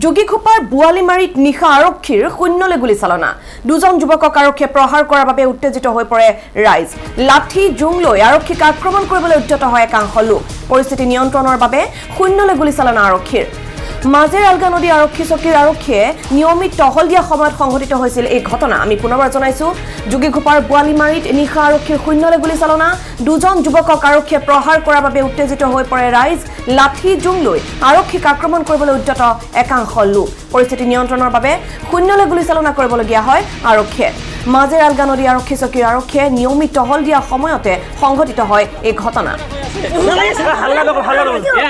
যোগীঘোপাৰ বোৱালিমাৰীত নিশা আৰক্ষীৰ শূন্যলৈ গুলীচালনা দুজন যুৱকক আৰক্ষীয়ে প্ৰহাৰ কৰাৰ বাবে উত্তেজিত হৈ পৰে ৰাইজ লাঠি জোং লৈ আৰক্ষীক আক্ৰমণ কৰিবলৈ উদ্যত হয় একাংশ লোক পৰিস্থিতি নিয়ন্ত্ৰণৰ বাবে শূন্যলৈ গুলীচালনা আৰক্ষীৰ মাজেৰ আলগা নদী আৰক্ষী চকীৰ আৰক্ষীয়ে নিয়মিত টহল দিয়া সময়ত সংঘটিত হৈছিল এই ঘটনা আমি পুনৰবাৰ জনাইছো যোগীঘোপাৰ বোৱালিমাৰীত নিশা আৰক্ষীৰ শূন্যলৈ গুলীচালনা দুজন যুৱকক আৰক্ষীয়ে প্ৰহাৰ কৰাৰ বাবে উত্তেজিত হৈ পৰে ৰাইজ লাঠি জোং লৈ আৰক্ষীক আক্ৰমণ কৰিবলৈ উদ্যত একাংশ লোক পৰিস্থিতি নিয়ন্ত্ৰণৰ বাবে শূন্যলৈ গুলীচালনা কৰিবলগীয়া হয় আৰক্ষীয়ে মাজেৰ আলগা নদী আৰক্ষী চকীৰ আৰক্ষীয়ে নিয়মিত টহল দিয়া সময়তে সংঘটিত হয় এই ঘটনা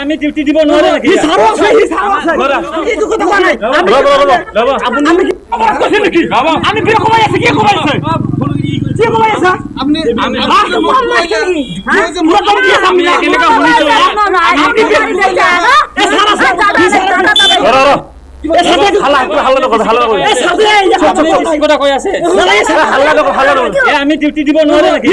আমি ডিউটি দিব নোৱাৰো নেকি আমি কি কমাই আছে কি কমাইছে কি কমাইছে আপনি কেনেকা শুনিছো আমি ডিউটি দিব নোৱাৰো নেকি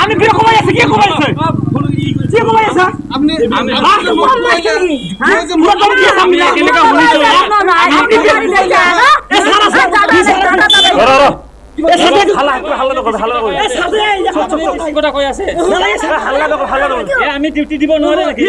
আমি কি কমাই আছে কি কমাইছে কেনেকা শুনিছো আমি ডিউটি দিব নোৱাৰো নেকি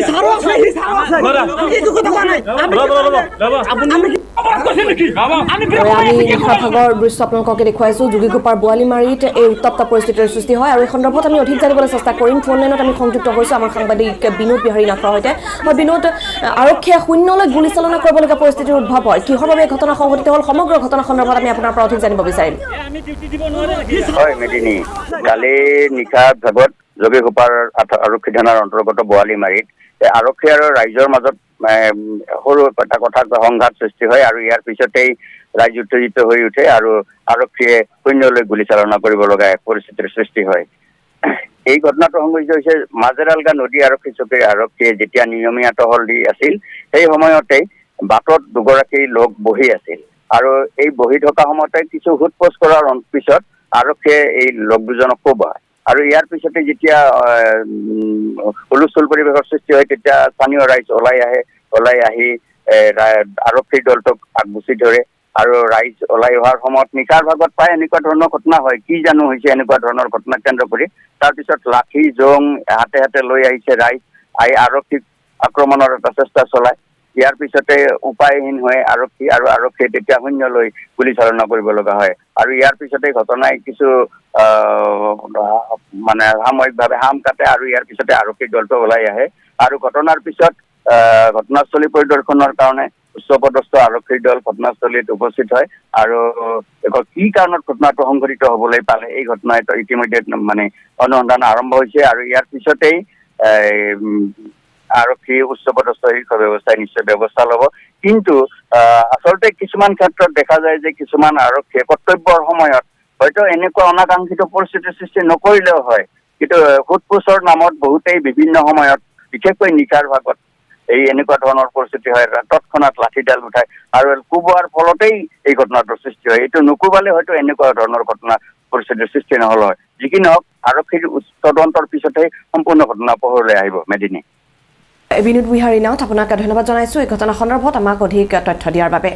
ভাগৰ দৃশ্য আপোনালোকে দেখুৱাইছো যোগীঘোপাৰ বোৱালিমাৰীত এই উত্তপ্ত পৰিস্থিতিৰ সৃষ্টি হয় আৰু এই সন্দৰ্ভত আমি অধিক জানিবলৈ চেষ্টা কৰিম ফোন লাইনত আমি সংযুক্ত হৈছো আমাৰ সাংবাদিক বিনোদ বিহাৰী নাথৰ সৈতে বিনোদ আৰক্ষীয়ে শূন্যলৈ গুলীচালনা কৰিবলগীয়া পৰিস্থিতিৰ উদ্ভৱ হয় কিহৰ বাবে ঘটনা সংঘটিত হ'ল সমগ্ৰ ঘটনা সন্দৰ্ভত আমি আপোনাৰ পৰা অধিক জানিব বিচাৰিম হয় মেদিনী কালি নিশা ভাগত যোগীঘোপাৰ আৰক্ষী থানাৰ অন্তৰ্গত বোৱালিমাৰীত আৰক্ষী আৰু ৰাইজৰ মাজত সৰু এটা কথা সংঘাত সৃষ্টি হয় আৰু ইয়াৰ পিছতেই ৰাইজ উত্তেজিত হৈ উঠে আৰু আৰক্ষীয়ে শূন্যলৈ গুলীচালনা কৰিব লগা এক পৰিস্থিতিৰ সৃষ্টি হয় এই ঘটনাটো সংঘটিত হৈছে মাজেৰ আলগা নদী আৰক্ষী চকীৰ আৰক্ষীয়ে যেতিয়া নিয়মীয়া টহল দি আছিল সেই সময়তে বাটত দুগৰাকী লোক বহি আছিল আৰু এই বহি থকা সময়তে কিছু সোধপোছ কৰাৰ পিছত আৰক্ষীয়ে এই লোক দুজনক কোবায় আৰু ইয়াৰ পিছতে যেতিয়া হুলস্থুল পৰিৱেশৰ সৃষ্টি হয় তেতিয়া স্থানীয় ৰাইজ ওলাই আহি আৰক্ষীৰ দলটোক আগগুচি ধৰে আৰু ৰাইজ ওলাই অহাৰ সময়ত নিশাৰ ভাগত প্ৰায় এনেকুৱা ধৰণৰ ঘটনা হয় কি জানো হৈছে এনেকুৱা ধৰণৰ ঘটনা কেন্দ্ৰ কৰি তাৰপিছত লাঠি জোং হাতে হাতে লৈ আহিছে ৰাইজ আহি আৰক্ষীক আক্ৰমণৰ এটা চেষ্টা চলায় ইয়াৰ পিছতে উপায়হীন হৈ আৰক্ষীয়ে তেতিয়া শূন্যলৈ গুলীচালনা কৰিব লগা হয় আৰু ইয়াৰ পিছতে ঘটনাই কিছু মানে সাময়িকভাৱে হাম কাটে আৰু ইয়াৰ পিছতে আৰক্ষীৰ দলটো ওলাই আহে আৰু ঘটনাৰ পিছত ঘটনাস্থলী পৰিদৰ্শনৰ কাৰণে উচ্চপদস্থ আৰক্ষীৰ দল ঘটনাস্থলীত উপস্থিত হয় আৰু কি কাৰণত ঘটনাটো সংঘটিত হবলৈ পালে এই ঘটনাই ইতিমধ্যে মানে অনুসন্ধান আৰম্ভ হৈছে আৰু ইয়াৰ পিছতেই আৰক্ষী উচ্চপদস্থ শীৰ্ষ ব্যৱস্থাই নিশ্চয় ব্যৱস্থা ল'ব কিন্তু আচলতে কিছুমান ক্ষেত্ৰত দেখা যায় যে কিছুমান আৰক্ষীয়ে কৰ্তব্যৰ সময়ত হয়তো এনেকুৱা অনাকাংক্ষিত পৰিস্থিতিৰ সৃষ্টি নকৰিলেও হয় কিন্তু সোধপোছৰ নামত বহুতেই বিভিন্ন সময়ত বিশেষকৈ নিশাৰ ভাগত এই এনেকুৱা ধৰণৰ পৰিস্থিতি হয় তৎক্ষণাত লাঠিডাল উঠায় আৰু কোবোৱাৰ ফলতেই এই ঘটনাটোৰ সৃষ্টি হয় এইটো নোকোবালে হয়তো এনেকুৱা ধৰণৰ ঘটনা পৰিস্থিতিৰ সৃষ্টি নহ'ল হয় যি কি নহওক আৰক্ষীৰ তদন্তৰ পিছতহে সম্পূৰ্ণ ঘটনা পোহৰলৈ আহিব মেদিনী বিনোদ বিহাৰী নাথ আপোনাক ধন্যবাদ জনাইছো এই ঘটনা সন্দৰ্ভত আমাক অধিক তথ্য দিয়াৰ বাবে